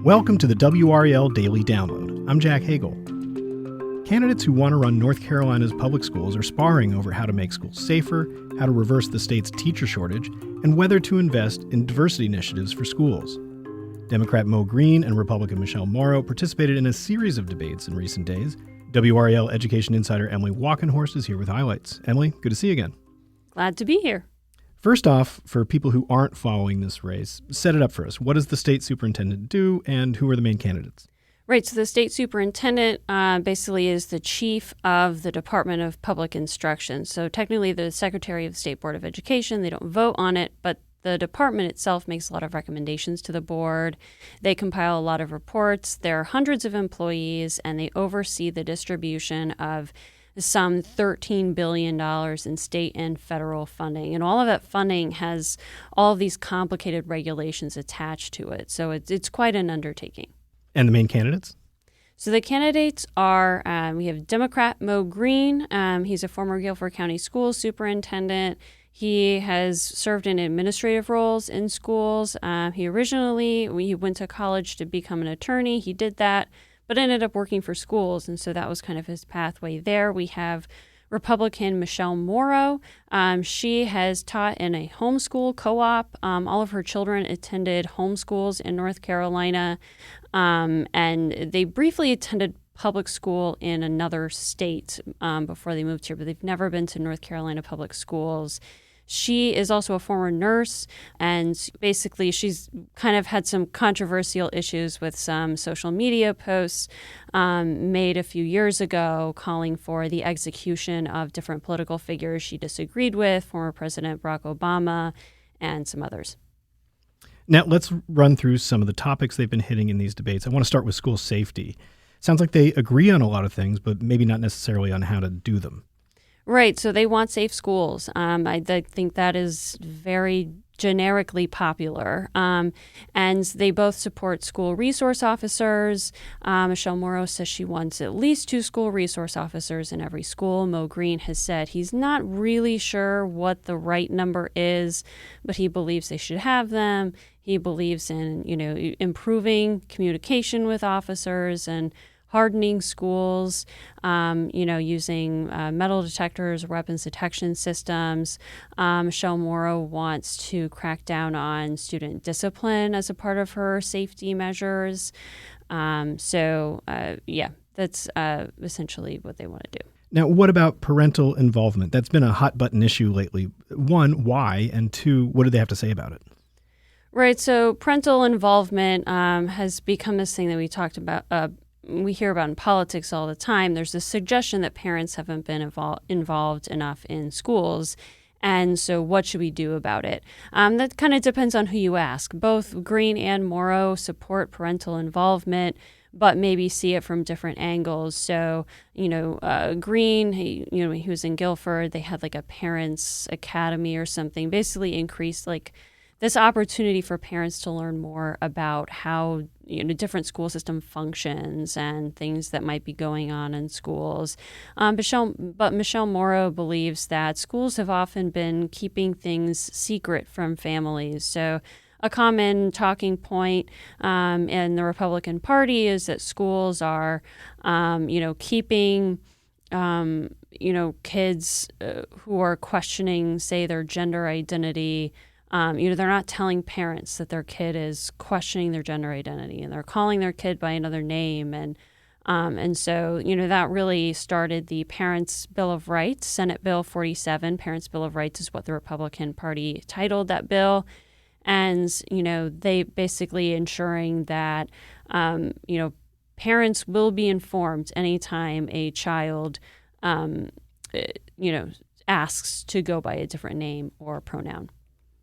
Welcome to the WRAL Daily Download. I'm Jack Hagel. Candidates who want to run North Carolina's public schools are sparring over how to make schools safer, how to reverse the state's teacher shortage, and whether to invest in diversity initiatives for schools. Democrat Mo Green and Republican Michelle Morrow participated in a series of debates in recent days. WRAL education insider Emily Walkenhorst is here with highlights. Emily, good to see you again. Glad to be here. First off, for people who aren't following this race, set it up for us. What does the state superintendent do, and who are the main candidates? Right, so the state superintendent basically is the chief of the Department of Public Instruction. So technically the Secretary of the State Board of Education, they don't vote on it, but the department itself makes a lot of recommendations to the board. They compile a lot of reports. There are hundreds of employees, and they oversee the distribution of some $13 billion in state and federal funding. And all of that funding has all of these complicated regulations attached to it. So it's quite an undertaking. And the main candidates? So the candidates are, we have Democrat Mo Green. He's a former Guilford County Schools superintendent. He has served in administrative roles in schools. He went to college to become an attorney. He did that, but ended up working for schools, and so that was kind of his pathway there. We have Republican Michelle Morrow. She has taught in a homeschool co-op. All of her children attended homeschools in North Carolina, and they briefly attended public school in another state before they moved here, but they've never been to North Carolina public schools. She is also a former nurse, and basically she's kind of had some controversial issues with some social media posts made a few years ago calling for the execution of different political figures she disagreed with, former President Barack Obama, and some others. Now, let's run through some of the topics they've been hitting in these debates. I want to start with school safety. Sounds like they agree on a lot of things, but maybe not necessarily on how to do them. Right. So they want safe schools. I think that is very generically popular. And they both support school resource officers. Michelle Morrow says she wants at least 2 school resource officers in every school. Mo Green has said he's not really sure what the right number is, but he believes they should have them. He believes in, improving communication with officers and hardening schools, using metal detectors, weapons detection systems. Michelle Morrow wants to crack down on student discipline as a part of her safety measures. That's essentially what they want to do. Now, what about parental involvement? That's been a hot button issue lately. 1, why? And 2, what do they have to say about it? Right. So parental involvement has become this thing that we talked about. We hear about in politics all the time. There's this suggestion that parents haven't been involved enough in schools. And so what should we do about it? That kind of depends on who you ask. Both Green and Morrow support parental involvement, but maybe see it from different angles. So, Green, he was in Guilford. They had like a parents' academy or something, basically increased this opportunity for parents to learn more about how different school system functions and things that might be going on in schools. But Michelle Morrow believes that schools have often been keeping things secret from families. So a common talking point in the Republican Party is that schools are, keeping kids who are questioning, say, their gender identity. They're not telling parents that their kid is questioning their gender identity, and they're calling their kid by another name. And so that really started the Parents' Bill of Rights, Senate Bill 47. Parents' Bill of Rights is what the Republican Party titled that bill. And, they basically ensuring that, parents will be informed anytime a child, asks to go by a different name or pronoun.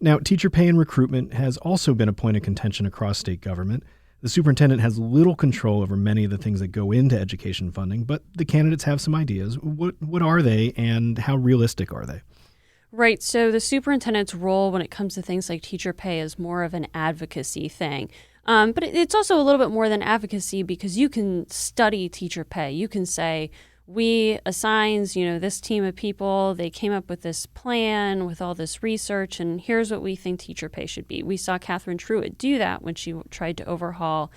Now, teacher pay and recruitment has also been a point of contention across state government. The superintendent has little control over many of the things that go into education funding, but the candidates have some ideas. What are they, and how realistic are they? Right. So the superintendent's role when it comes to things like teacher pay is more of an advocacy thing. But it's also a little bit more than advocacy, because you can study teacher pay. You can say, we assigned, this team of people, they came up with this plan with all this research, and here's what we think teacher pay should be. We saw Catherine Truitt do that when she tried to overhaul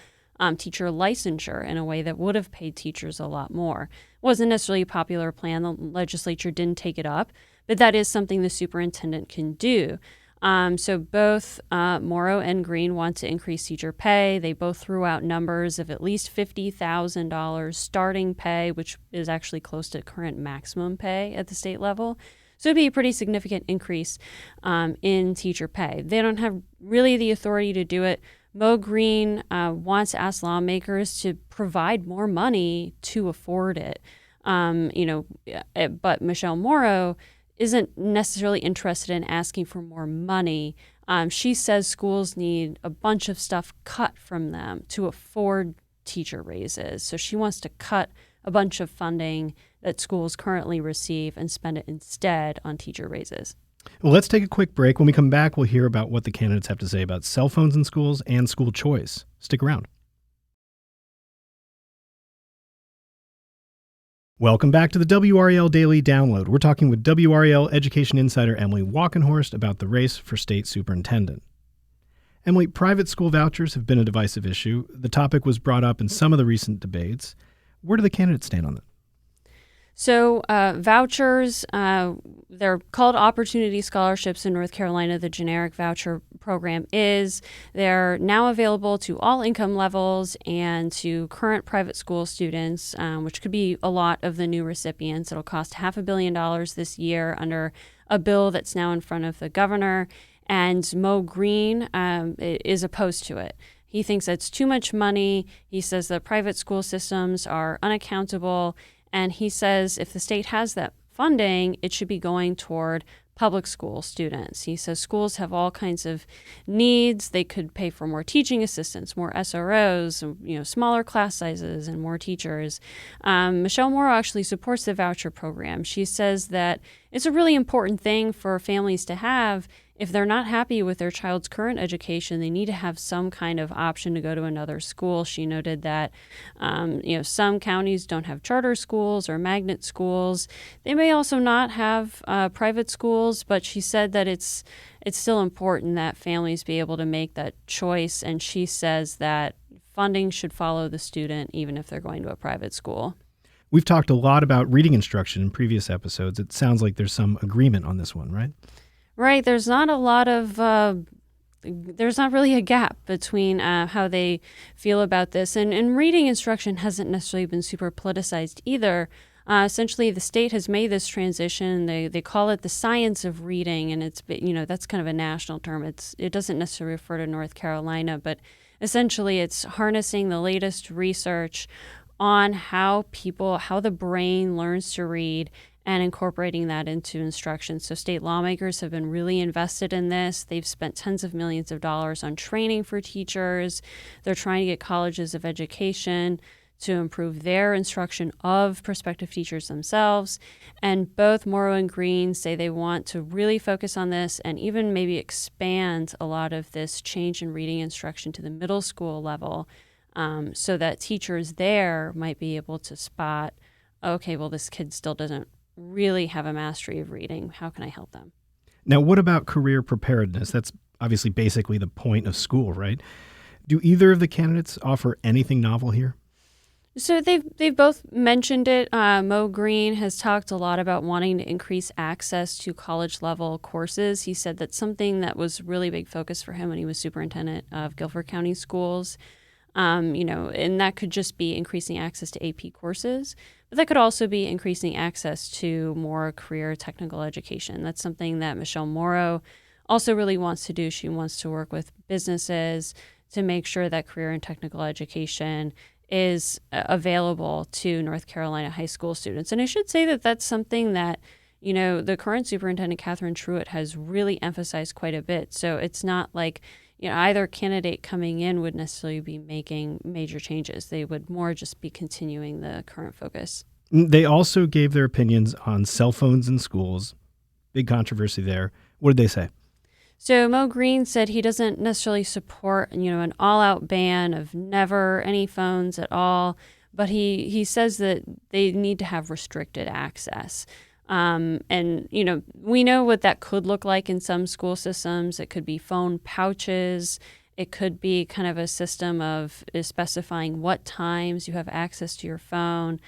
teacher licensure in a way that would have paid teachers a lot more. It wasn't necessarily a popular plan. The legislature didn't take it up, but that is something the superintendent can do. So both Mauro and Green want to increase teacher pay. They both threw out numbers of at least $50,000 starting pay, which is actually close to current maximum pay at the state level. So it'd be a pretty significant increase in teacher pay. They don't have really the authority to do it. Mo Green wants to ask lawmakers to provide more money to afford it. But Michelle Mauro isn't necessarily interested in asking for more money. She says schools need a bunch of stuff cut from them to afford teacher raises. So she wants to cut a bunch of funding that schools currently receive and spend it instead on teacher raises. Well, let's take a quick break. When we come back, we'll hear about what the candidates have to say about cell phones in schools and school choice. Stick around. Welcome back to the WRAL Daily Download. We're talking with WRAL Education Insider Emily Walkenhorst about the race for state superintendent. Emily, private school vouchers have been a divisive issue. The topic was brought up in some of the recent debates. Where do the candidates stand on that? So vouchers, they're called Opportunity Scholarships in North Carolina. The generic voucher program is. They're now available to all income levels and to current private school students, which could be a lot of the new recipients. It'll cost $500 million this year under a bill that's now in front of the governor. And Mo Green is opposed to it. He thinks that's too much money. He says the private school systems are unaccountable. And he says if the state has that funding, it should be going toward public school students. He says schools have all kinds of needs. They could pay for more teaching assistants, more SROs, smaller class sizes, and more teachers. Michelle Mauro actually supports the voucher program. She says that it's a really important thing for families to have. If they're not happy with their child's current education, they need to have some kind of option to go to another school. She noted that, some counties don't have charter schools or magnet schools. They may also not have private schools, but she said that it's still important that families be able to make that choice. And she says that funding should follow the student, even if they're going to a private school. We've talked a lot about reading instruction in previous episodes. It sounds like there's some agreement on this one, right? Right. There's not a lot of, there's not really a gap between how they feel about this. And reading instruction hasn't necessarily been super politicized either. Essentially, the state has made this transition. They call it the science of reading, and it's, that's kind of a national term. It doesn't necessarily refer to North Carolina, but essentially it's harnessing the latest research on how the brain learns to read and incorporating that into instruction. So state lawmakers have been really invested in this. They've spent tens of millions of dollars on training for teachers. They're trying to get colleges of education to improve their instruction of prospective teachers themselves. And both Mauro and Green say they want to really focus on this and even maybe expand a lot of this change in reading instruction to the middle school level, so that teachers there might be able to spot, okay, well, this kid still doesn't really have a mastery of reading. How can I help them? Now, what about career preparedness? That's obviously basically the point of school, right? Do either of the candidates offer anything novel here? So they've both mentioned it. Mo Green has talked a lot about wanting to increase access to college level courses. He said that's something that was really big focus for him when he was superintendent of Guilford County Schools. And that could just be increasing access to AP courses, but that could also be increasing access to more career technical education. That's something that Michelle Mauro also really wants to do. She wants to work with businesses to make sure that career and technical education is available to North Carolina high school students. And I should say that that's something that, the current superintendent, Catherine Truitt, has really emphasized quite a bit. So it's not like either candidate coming in would necessarily be making major changes. They would more just be continuing the current focus. They also gave their opinions on cell phones in schools. Big controversy there. What did they say? So Mo Green said he doesn't necessarily support, an all-out ban of never any phones at all, but he says that they need to have restricted access. We know what that could look like in some school systems. It could be phone pouches. It could be kind of a system of specifying what times you have access to your phone.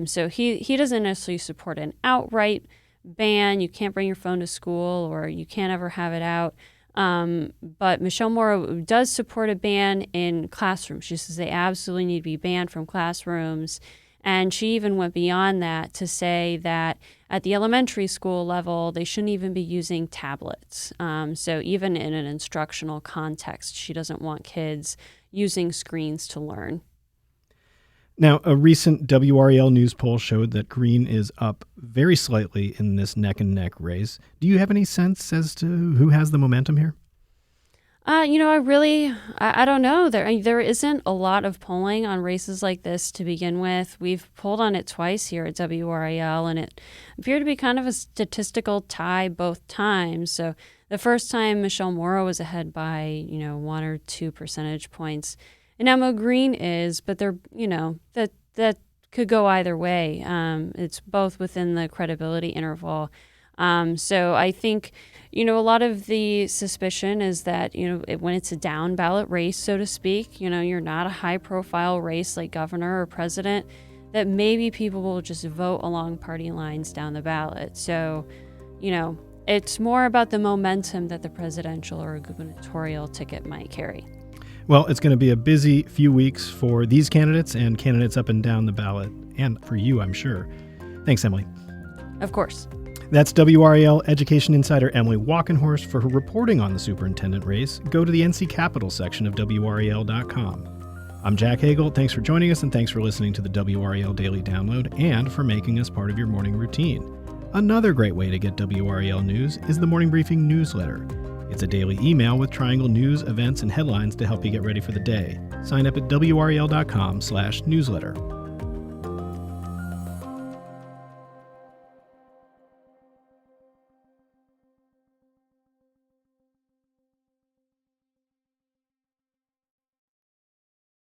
So he doesn't necessarily support an outright ban. You can't bring your phone to school or you can't ever have it out. But Michelle Moore does support a ban in classrooms. She says they absolutely need to be banned from classrooms. And she even went beyond that to say that at the elementary school level, they shouldn't even be using tablets. So even in an instructional context, she doesn't want kids using screens to learn. Now, a recent WRAL news poll showed that Green is up very slightly in this neck-and-neck race. Do you have any sense as to who has the momentum here? I don't know. There isn't a lot of polling on races like this to begin with. We've polled on it twice here at WRAL, and it appeared to be kind of a statistical tie both times. So the first time Michelle Moore was ahead by, 1 or 2 percentage points. And now Mo Green is, but that could go either way. It's both within the credibility interval. So I think, a lot of the suspicion is that, when it's a down ballot race, so to speak, you're not a high profile race like governor or president, that maybe people will just vote along party lines down the ballot. So, it's more about the momentum that the presidential or gubernatorial ticket might carry. Well, it's going to be a busy few weeks for these candidates and candidates up and down the ballot, and for you, I'm sure. Thanks, Emily. Of course. That's WRAL Education Insider Emily Walkenhorst. For her reporting on the superintendent race, go to the NC Capitol section of WRAL.com. I'm Jack Hagel. Thanks for joining us, and thanks for listening to the WRAL Daily Download and for making us part of your morning routine. Another great way to get WRAL news is the Morning Briefing newsletter. It's a daily email with Triangle news, events, and headlines to help you get ready for the day. Sign up at WRAL.com/newsletter.